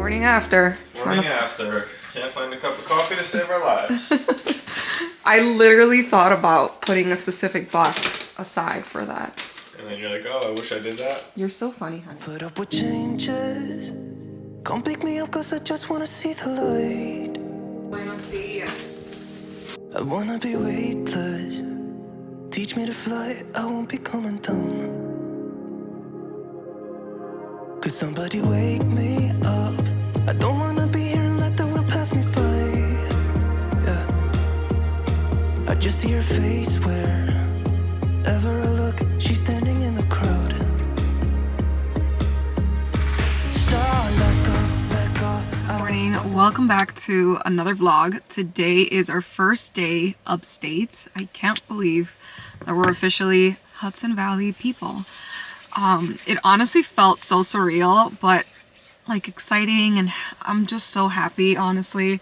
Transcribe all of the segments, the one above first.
Morning after. Can't find a cup of coffee to save our lives. I literally thought about putting a specific box aside for that. And then you're like, oh, I wish I did that. You're so funny, honey. Put up with changes. Come pick me up cause I just wanna see the light. Buenos dias. I wanna be weightless. Teach me to fly, I won't be coming down. Could somebody wake me up? I don't wanna be here and let the world pass me by. Yeah. I just see her face wherever I look. She's standing in the crowd. So let go. Morning, welcome back to another vlog. Today is our first day upstate. I can't believe that we're officially Hudson Valley people. It honestly felt so surreal, but like exciting, and I'm just so happy, honestly.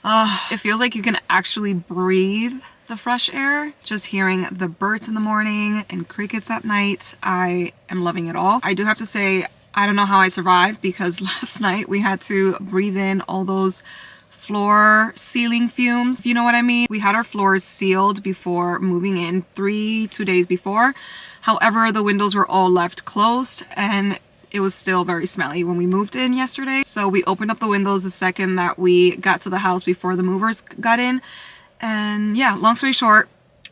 It feels like you can actually breathe the fresh air, just hearing the birds in the morning and crickets at night. I am loving it all. I do have to say, I don't know how I survived, because last night we had to breathe in all those floor ceiling fumes, if you know what I mean. We had our floors sealed before moving in 2 days before. However, the windows were all left closed and it was still very smelly when we moved in yesterday. So we opened up the windows the second that we got to the house before the movers got in. And yeah, long story short,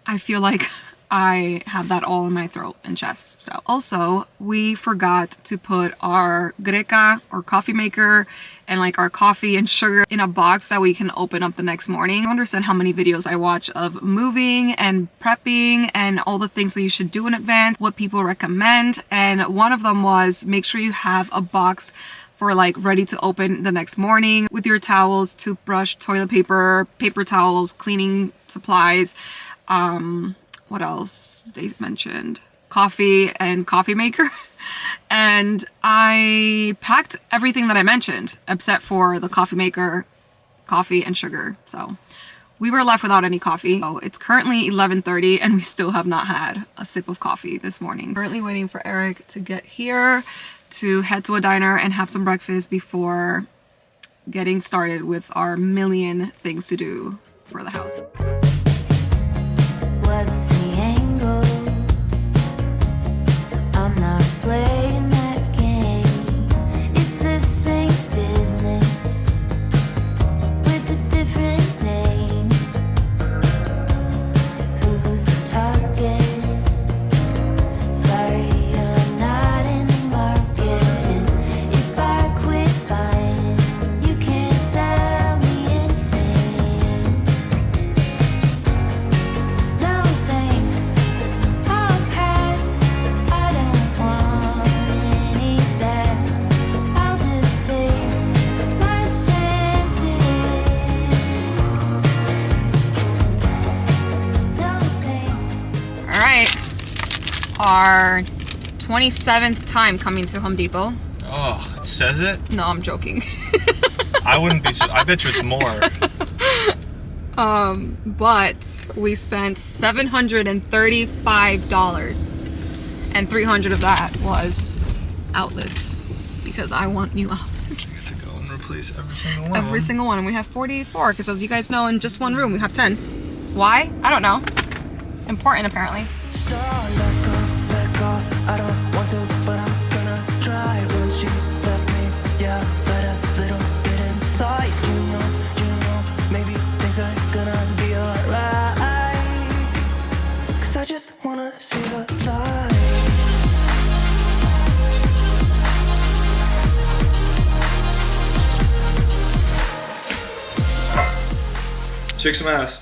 I feel like I have that all in my throat and chest. So also, we forgot to put our greca or coffee maker and like our coffee and sugar in a box that we can open up the next morning. I don't understand how many videos I watch of moving and prepping and all the things that you should do in advance, what people recommend. And one of them was make sure you have a box for like ready to open the next morning with your towels, toothbrush, toilet paper, paper towels, cleaning supplies, what else they mentioned? Coffee and coffee maker. And I packed everything that I mentioned except for the coffee maker, coffee and sugar. So we were left without any coffee. So it's currently 11:30 and we still have not had a sip of coffee this morning. Currently waiting for Eric to get here to head to a diner and have some breakfast before getting started with our million things to do for the house. What's the angle? I'm not playing that game. It's the same business with a different name. Who's the target? Sorry, I'm not in the market. If I quit buying, you can't sell me anything. No thanks, I'll pass. I don't want any of that. I'll just take my chances. No thanks. All right, our 27th time coming to Home Depot. Oh, it says it? No, I'm joking. I wouldn't be so. I bet you it's more. But we spent $735 and $300 of that was outlets because I want new outlets. To go and replace every single one. Every single one. And we have 44 because, as you guys know, in just one room we have 10. Why? I don't know. Important, apparently. So let go. I don't want to, but I'm gonna try. When she left me, yeah, let a little bit inside. You know, maybe things are gonna be alright. Cause I just wanna see the light. Kick some ass.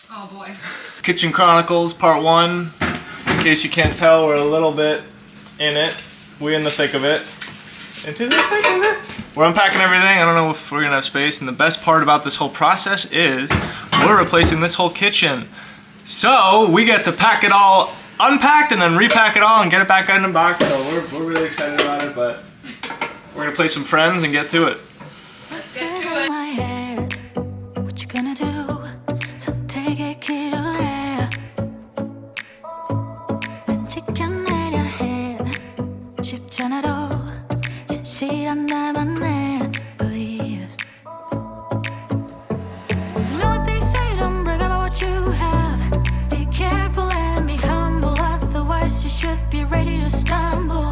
Oh boy. Kitchen Chronicles Part 1. In case you can't tell, we're a little bit in it. We're in the thick of it. Into the thick of it. We're unpacking everything. I don't know if we're gonna have space. And the best part about this whole process is we're replacing this whole kitchen. So we get to pack it all unpacked and then repack it all and get it back in the box. So we're really excited about it, but we're gonna play some friends and get to it. Let's get to it. My head, what you gonna do? So take it, kid, away. 난 지켜내려 해. 쉽잖아도 진실한 나만 내. to stumble.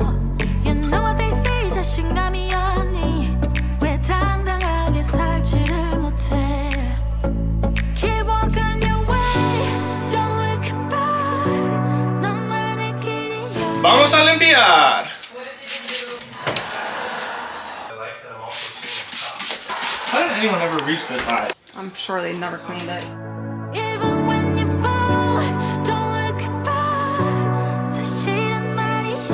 You know what they say, 자신감이 없니? 왜 당당하게 살지를 못해? Keep walking your way, don't look back. 너만의 길이야. Vamos a limpiar! How did anyone ever reach this high? I'm sure they never cleaned it. Even when you fall, don't look back. 사실은 말이야.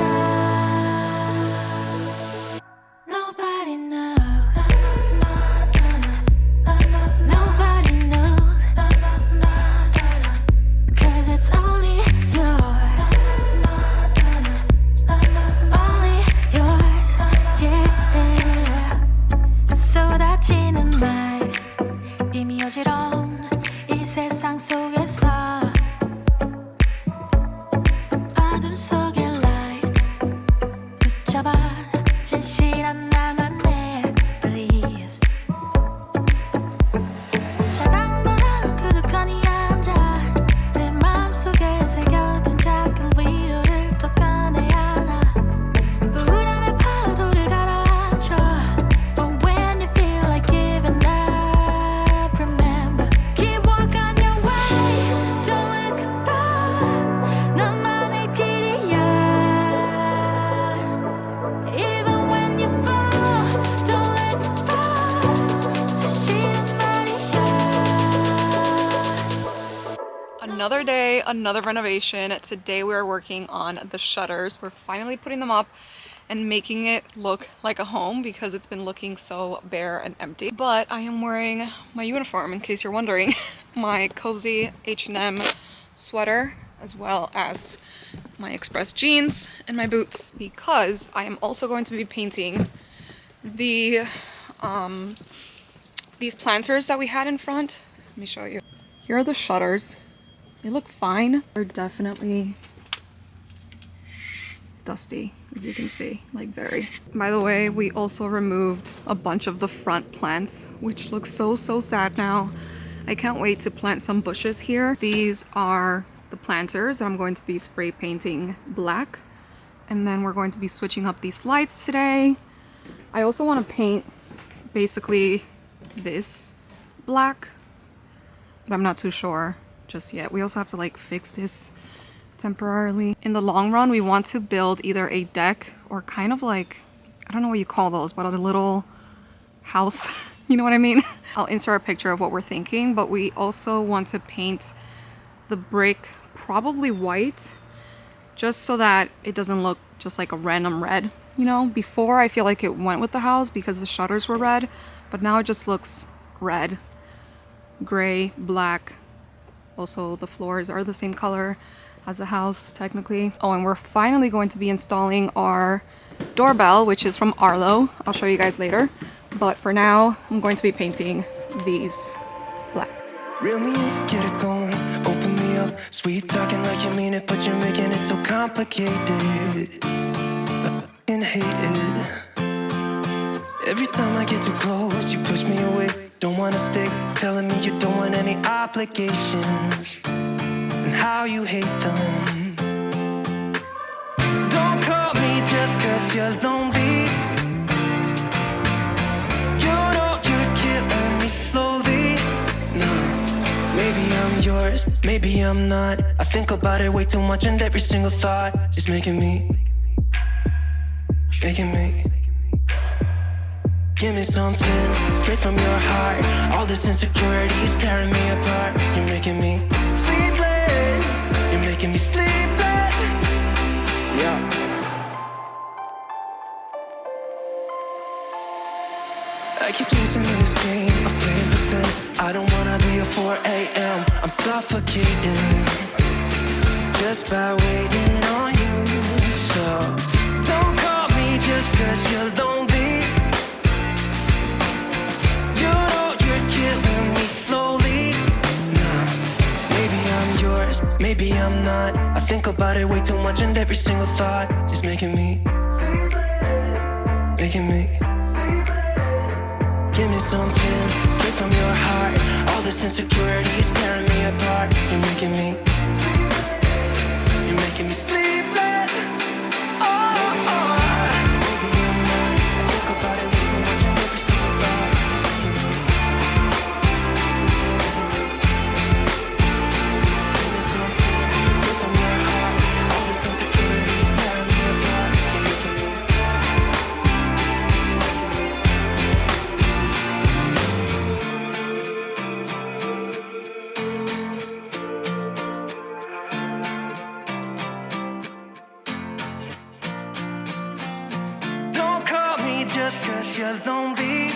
Nobody knows. Nobody knows. 'Cause it's only yours. Only yours. Yeah. 쏟아지는 말 이미 어지러운 이 세상 속에서 어둠 속의 light 붙잡아 진실한 나만의 beliefs 차가운 바람 그득하니 앉아 내 마음속에 새겨둔 작은 위로를 더 꺼내야 하나 우울함의 파도를 가라앉혀 But when you feel like giving up remember keep walking your way don't look back 너만의 길이야 Even when you fall don't look back 사실은 말이야 Another day, another renovation. Today we are working on the shutters. We're finally putting them up and making it look like a home because it's been looking so bare and empty. But I am wearing my uniform, in case you're wondering, my cozy H&M sweater, as well as my Express jeans and my boots, because I am also going to be painting the these planters that we had in front. Let me show you. Here are the shutters. They look fine. They're definitely dusty, as you can see, like very. By the way, we also removed a bunch of the front plants, which looks so sad now. I can't wait to plant some bushes here. These are the planters. I'm going to be spray painting black, and then we're going to be switching up these lights today. I also want to paint basically this black, but I'm not too sure just yet. We also have to like fix this temporarily. In the long run, we want to build either a deck or kind of like, I don't know what you call those, but a little house. You know what I mean? I'll insert a picture of what we're thinking, but we also want to paint the brick probably white, just so that it doesn't look just like a random red. You know, before I feel like it went with the house because the shutters were red, but now it just looks red, gray, black. Also, the floors are the same color as the house, technically. Oh, and we're finally going to be installing our doorbell, which is from Arlo. I'll show you guys later. But for now, I'm going to be painting these black. Reel me in to get it going, open me up. Sweet talking like you mean it, but you're making it so complicated. I f***ing hate it. Every time I get too close, you push me away. Don't wanna stick, telling me you don't want any obligations, and how you hate them. Don't call me just 'cause you're lonely. You know you're killing me slowly. No, maybe I'm yours, maybe I'm not. I think about it way too much, and every single thought is making me. Give me something straight from your heart. All this insecurity is tearing me apart. You're making me sleepless. You're making me sleepless. Yeah. I keep losing in this game of playing pretend. I don't wanna be a 4 a.m. I'm suffocating just by waiting on you. So don't call me just 'cause you're lonely. You know you're killing me slowly. Nah, maybe I'm yours, maybe I'm not. I think about it way too much, and every single thought is making me sleepless. Making me sleepless. Give me something straight from your heart. All this insecurity is tearing me apart. You're making me sleepless. You're making me sleepless. just 'cause you're lonely.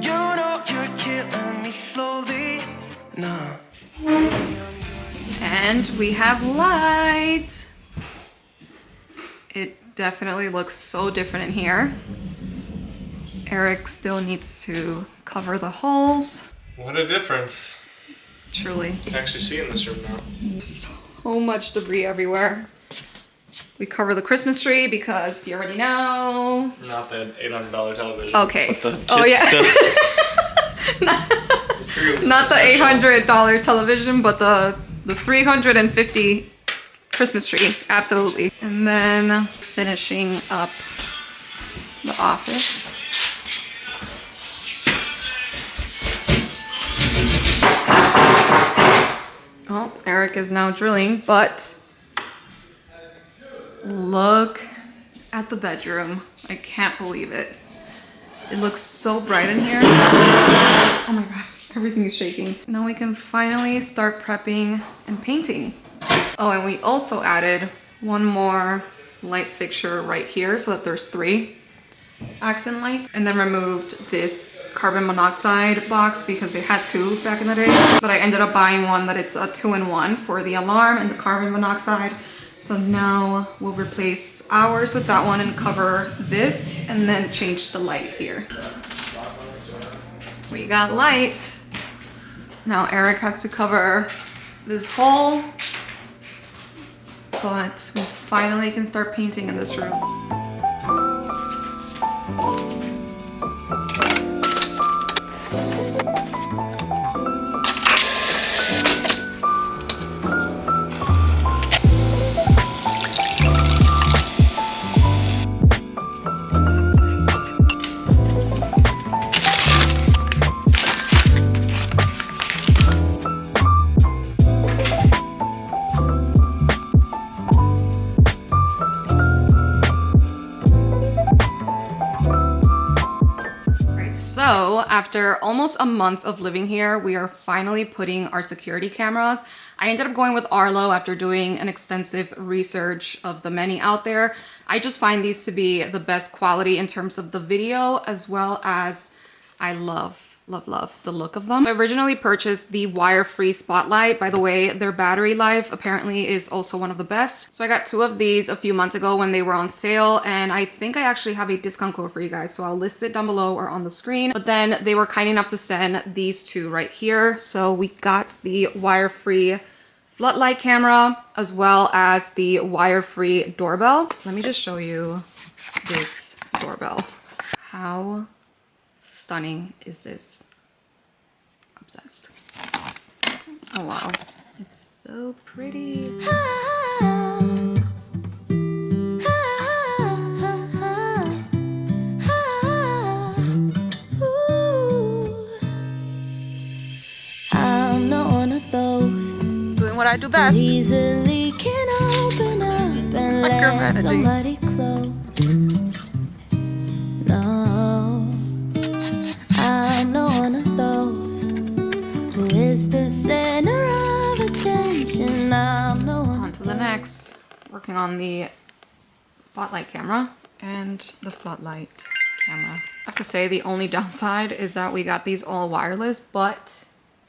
You know you're killing me slowly. Nah. And we have light. It definitely looks so different in here. Eric still needs to cover the holes. What a difference. Truly. You can actually see in this room now. So much debris everywhere. We cover the Christmas tree because you already know. Not the $800 television. Okay. But Oh yeah. the tree was Not the essential. $800 television, but the $350 Christmas tree. Absolutely. And then finishing up the office. Oh, Eric is now drilling, but look at the bedroom. I can't believe it. It looks so bright in here. Oh my god, everything is shaking. Now we can finally start prepping and painting. Oh, and we also added one more light fixture right here so that there's 3 accent lights, and then removed this carbon monoxide box because they had 2 back in the day, but I ended up buying one that it's a 2-in-1 for the alarm and the carbon monoxide. So now we'll replace ours with that one and cover this and then change the light here. We got light. Now Eric has to cover this hole, but we finally can start painting in this room. So after almost a month of living here, we are finally putting our security cameras. I ended up going with Arlo after doing an extensive research of the many out there. I just find these to be the best quality in terms of the video, as well as I love the look of them. I originally purchased the wire-free spotlight. By the way, their battery life apparently is also one of the best. So I got 2 of these a few months ago when they were on sale, and I think I actually have a discount code for you guys, so I'll list it down below or on the screen. But then they were kind enough to send these 2 right here. So we got the wire-free floodlight camera as well as the wire-free doorbell. Let me just show you this doorbell. How stunning is this? Obsessed. Oh wow, it's so pretty. I'm not one of those Doing what I do best. easily can open up and let somebody close. No, I'm not one of those who is the center of attention. I'm no one On to the next. Working on the spotlight camera and the floodlight camera. I have to say the only downside is that we got these all wireless, but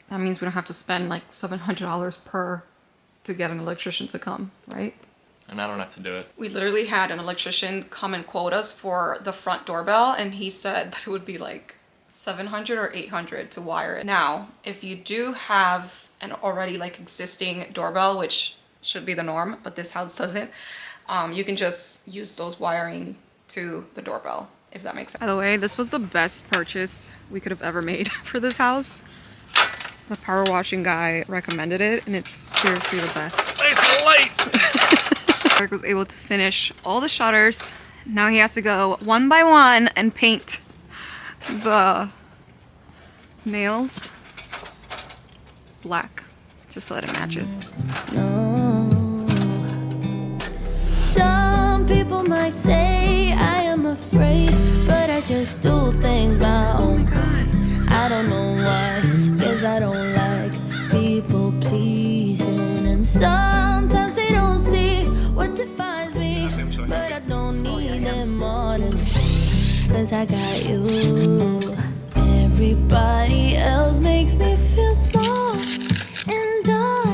that means we don't have to spend like $700 per to get an electrician to come, right? And I don't have to do it. We literally had an electrician come and quote us for the front doorbell, and he said that it would be like $700 or $800 to wire it. Now, if you do have an already like existing doorbell, which should be the norm, but this house doesn't, you can just use those wiring to the doorbell, if that makes sense. By the way, this was the best purchase we could have ever made for this house. The power washing guy recommended it, and it's seriously the best. Nice and light! Eric was able to finish all the shutters. Now he has to go one by one and paint the nails black, just so that it matches. No. Some people might say I am afraid, but I just do things my own way. I don't know why, guess I don't like people pleasing, and sometimes they don't see what defines me, but I don't need them all wanna see, 'cause I got you. Everybody else makes me feel small and dark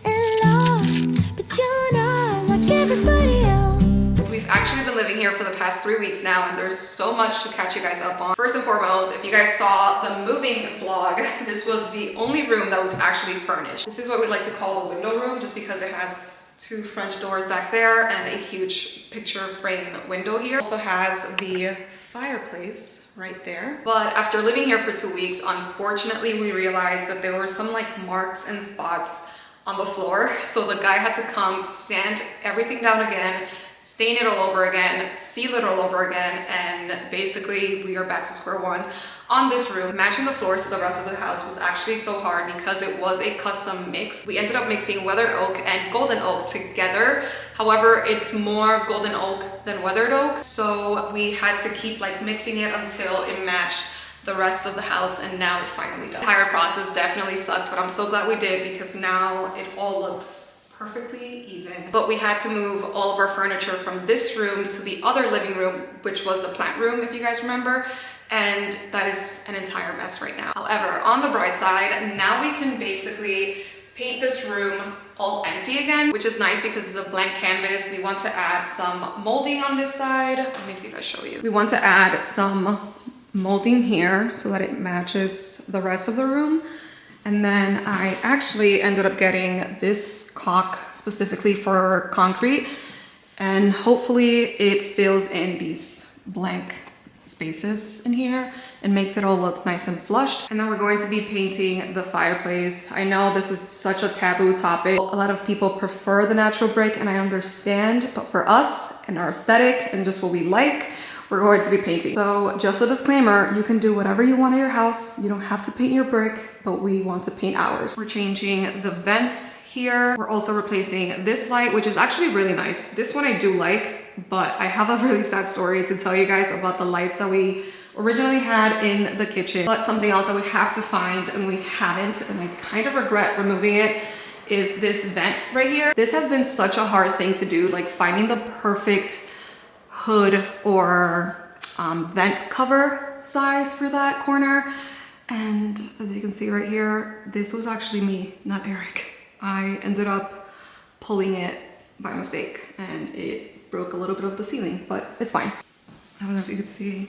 and lost, but you're not like everybody else. We've actually been living here for the past 3 weeks now, and there's so much to catch you guys up on. First and foremost, if you guys saw the moving vlog, this was the only room that was actually furnished. This is what we like to call the window room, just because it has 2 French doors back there and a huge picture frame window here. Also has the fireplace right there. But after living here for 2 weeks, unfortunately, we realized that there were some like marks and spots on the floor. So the guy had to come, sand everything down again, stain it all over again, seal it all over again, and basically we are back to square one on this room. Matching the floors to the rest of the house was actually so hard because it was a custom mix. We ended up mixing weathered oak and golden oak together. However, it's more golden oak than weathered oak, so we had to keep like mixing it until it matched the rest of the house, and now it finally does. The entire process definitely sucked, but I'm so glad we did because now it all looks perfectly even. But we had to move all of our furniture from this room to the other living room, which was a plant room, if you guys remember, and that is an entire mess right now. However, on the bright side, now we can basically paint this room all empty again, which is nice because it's a blank canvas. We want to add some molding on this side. Let me see if I show you. We want to add some molding here so that it matches the rest of the room. And then I actually ended up getting this caulk specifically for concrete, and hopefully it fills in these blank spaces in here and makes it all look nice and flushed. And then we're going to be painting the fireplace. I know this is such a taboo topic. A lot of people prefer the natural brick, and I understand, but for us and our aesthetic and just what we like, we're going to be painting. So just a disclaimer, you can do whatever you want in your house. You don't have to paint your brick, but we want to paint ours. We're changing the vents here. We're also replacing this light, which is actually really nice. This one I do like, but I have a really sad story to tell you guys about the lights that we originally had in the kitchen. But something else that we have to find and we haven't, and I kind of regret removing it, is this vent right here. This has been such a hard thing to do, like finding the perfect hood or vent cover size for that corner. And as you can see right here, this was actually me, not Eric. I ended up pulling it by mistake and it broke a little bit of the ceiling, but it's fine. I don't know if you could see,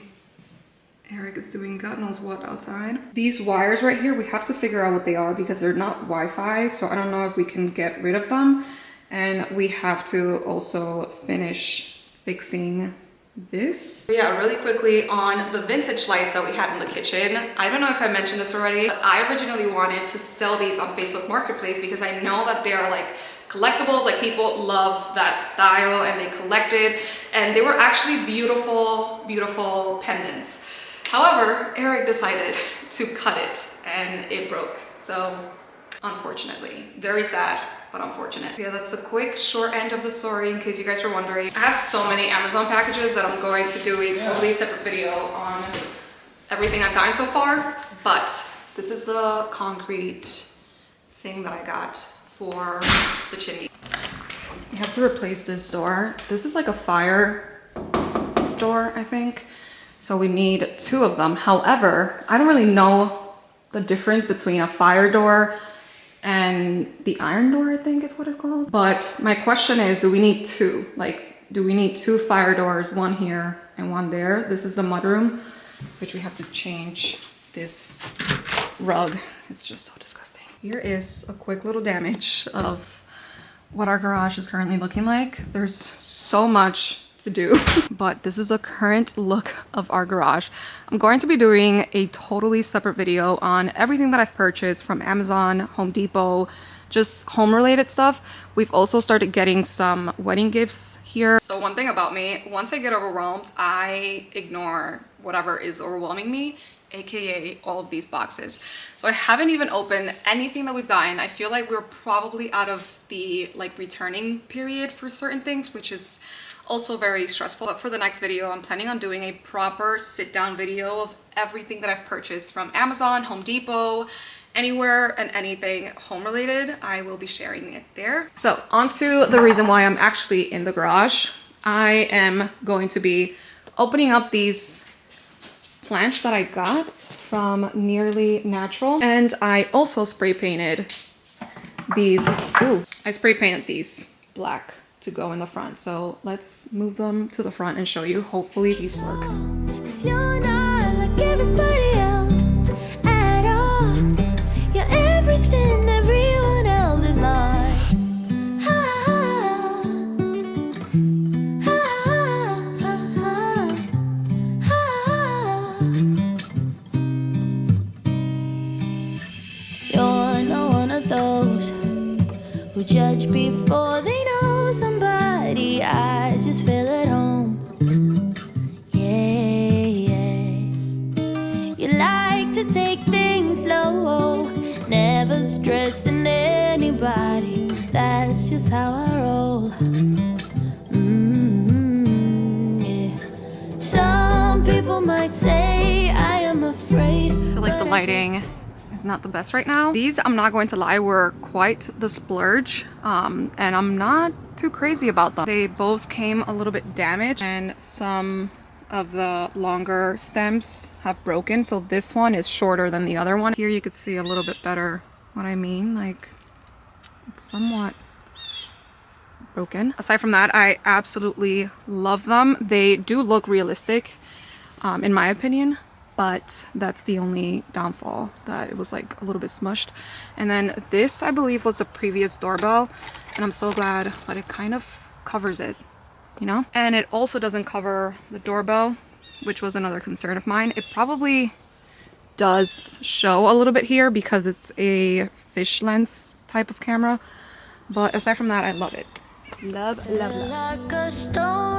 Eric is doing God knows what outside. These wires right here, we have to figure out what they are because they're not Wi-Fi, so I don't know if we can get rid of them. And we have to also finish fixing this. Yeah, really quickly on the vintage lights that we had in the kitchen. I don't know if I mentioned this already, but I originally wanted to sell these on Facebook Marketplace because I know that they are like collectibles, like people love that style and they collect it, and they were actually beautiful, beautiful pendants. However, Eric decided to cut it and it broke. So unfortunately, very sad, but unfortunate. Yeah, that's a quick short end of the story in case you guys were wondering. I have so many Amazon packages that I'm going to do a totally separate video on everything I've gotten so far, but this is the concrete thing that I got for the chimney. You have to replace this door. This is like a fire door, I think. So we need 2 of them. However, I don't really know the difference between a fire door and the iron door, I think is what it's called. But my question is, do we need 2? Like, do we need 2 fire doors, one here and one there? This is the mudroom, which we have to change this rug. It's just so disgusting. Here is a quick little damage of what our garage is currently looking like. There's so much to do, but this is a current look of our garage. I'm going to be doing a totally separate video on everything that I've purchased from Amazon, Home Depot, just home related stuff. We've also started getting some wedding gifts here. So one thing about me, once I get overwhelmed, I ignore whatever is overwhelming me, aka all of these boxes. So I haven't even opened anything that we've gotten. I feel like we're probably out of the like returning period for certain things, which is also very stressful. But for the next video, I'm planning on doing a proper sit-down video of everything that I've purchased from Amazon, Home Depot, anywhere and anything home related. I will be sharing it there. So on to the reason why I'm actually in the garage. I am going to be opening up these plants that I got from Nearly Natural. And I also spray painted these. Ooh, I spray painted these black to go in the front. So let's move them to the front and show you. Hopefully these work. 'Cause you're not like everybody else at all. You're everything everyone else is not. You're not one of those who judge before they know somebody. I just feel at home. You like to take things slow, never stressing anybody. That's just how I roll. Yeah. Some people might say I am afraid. I feel like the lighting is not the best right now. These, I'm not going to lie, were quite the splurge, and I'm not too crazy about them. They both came a little bit damaged, and some of the longer stems have broken, so this one is shorter than the other one. Here you could see a little bit better what I mean, like it's somewhat broken. Aside from that, I absolutely love them. They do look realistic, in my opinion, but that's the only downfall, that it was like a little bit smushed. And then this, I believe, was a previous doorbell, and I'm so glad that it kind of covers it, you know? And it also doesn't cover the doorbell, which was another concern of mine. It probably does show a little bit here because it's a fish lens type of camera, but aside from that, I love it. Love, love, love. Like a stone